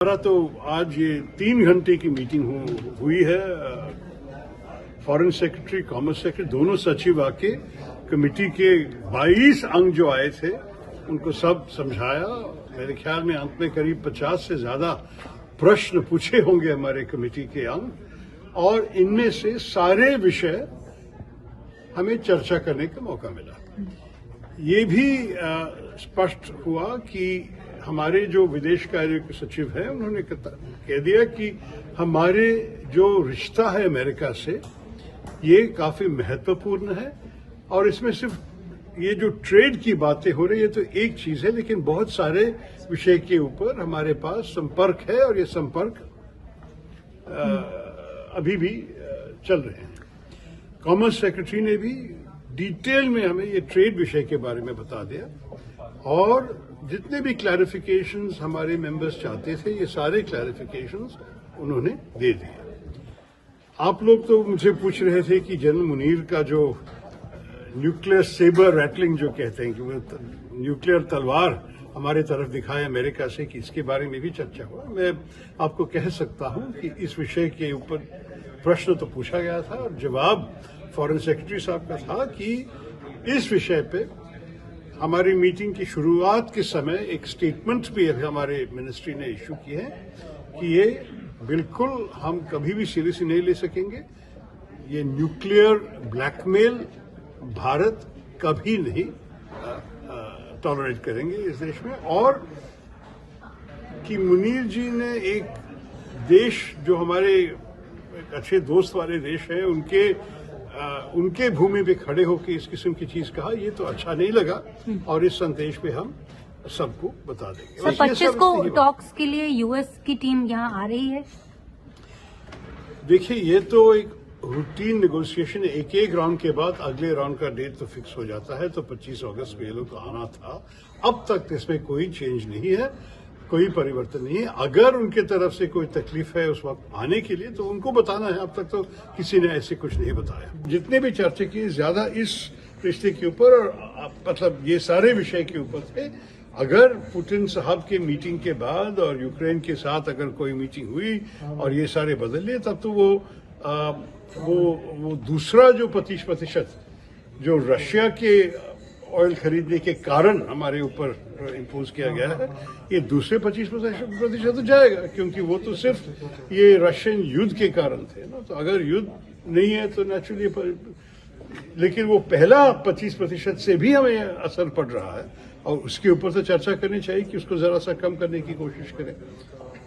हमारा तो आज ये 3 घंटे की मीटिंग हुई है। फॉरेन सेक्रेटरी, कॉमर्स सेक्रेटरी, दोनों सचिव आके कमेटी के 22 अंग जो आए थे उनको सब समझाया। मेरे ख्याल में अंत में करीब 50 से ज्यादा प्रश्न पूछे होंगे हमारे कमेटी के अंग, और इनमें से सारे विषय हमें चर्चा करने का मौका मिला। ये भी स्पष्ट हुआ कि हमारे जो विदेश कार्य के सचिव हैं उन्होंने कह दिया कि हमारे जो रिश्ता है अमेरिका से ये काफी महत्वपूर्ण है, और इसमें सिर्फ ये जो ट्रेड की बातें हो रही है तो एक चीज है, लेकिन बहुत सारे विषय के ऊपर हमारे पास संपर्क है, और ये संपर्क अभी भी चल रहे हैं। कॉमर्स सेक्रेटरी ने भी डिटेल में हमें ये ट्रेड विषय के बारे में बता दिया, और जितने भी क्लैरिफिकेशंस हमारे मेंबर्स चाहते थे ये सारे क्लैरिफिकेशंस उन्होंने दे दिए। आप लोग तो मुझे पूछ रहे थे कि जनरल मुनीर का जो न्यूक्लियर सेबर रैटलिंग जो कहते हैं कि वो न्यूक्लियर तलवार हमारे तरफ दिखाए अमेरिका से, कि इसके बारे में भी चर्चा हुआ। मैं आपको कह सकता हूं कि इस विषय के ऊपर प्रश्न तो पूछा गया था, और जवाब फॉरेन सेक्रेटरी साहब का था कि इस विषय पे हमारी मीटिंग की शुरुआत के समय एक स्टेटमेंट भी हमारे मिनिस्ट्री ने इश्यू की है कि ये बिल्कुल हम कभी भी सीरियसली नहीं ले सकेंगे। ये न्यूक्लियर ब्लैकमेल भारत कभी नहीं टॉलरेट करेंगे इस देश में, और कि मुनीर जी ने एक देश जो हमारे अच्छे दोस्त वाले देश हैं उनके भूमि पे खड़े होकर इस किस्म की चीज कहा, ये तो अच्छा नहीं लगा, और इस संदेश पे हम सबको बता देंगे। सर 25 को टॉक्स के लिए यूएस की टीम यहाँ आ रही है। देखिए, ये तो एक रूटीन नेगोशिएशन है। एक राउंड के बाद अगले राउंड का डेट तो फिक्स हो जाता है, तो 25 अगस्त को ये लोग आना था। अब तक इसमें कोई चेंज नहीं है, कोई परिवर्तन नहीं है। अगर उनके तरफ से कोई तकलीफ है उस वक्त आने के लिए तो उनको बताना है। अब तक तो किसी ने ऐसे कुछ नहीं बताया। जितने भी चर्चा की ज्यादा इस रिश्ते के ऊपर, और मतलब ये सारे विषय के ऊपर थे। अगर पुतिन साहब के मीटिंग के बाद और यूक्रेन के साथ अगर कोई मीटिंग हुई और ये सारे बदल लिए, तब तो वो दूसरा जो 25% जो रशिया के ऑयल खरीदने के कारण हमारे ऊपर इम्पोज किया गया है, ये दूसरे 25% तो जाएगा, क्योंकि वो तो सिर्फ ये रशियन युद्ध के कारण थे ना। तो अगर युद्ध नहीं है तो नेचुरली, लेकिन वो पहला 25% से भी हमें असर पड़ रहा है, और उसके ऊपर तो चर्चा करनी चाहिए कि उसको जरा सा कम करने की कोशिश करें।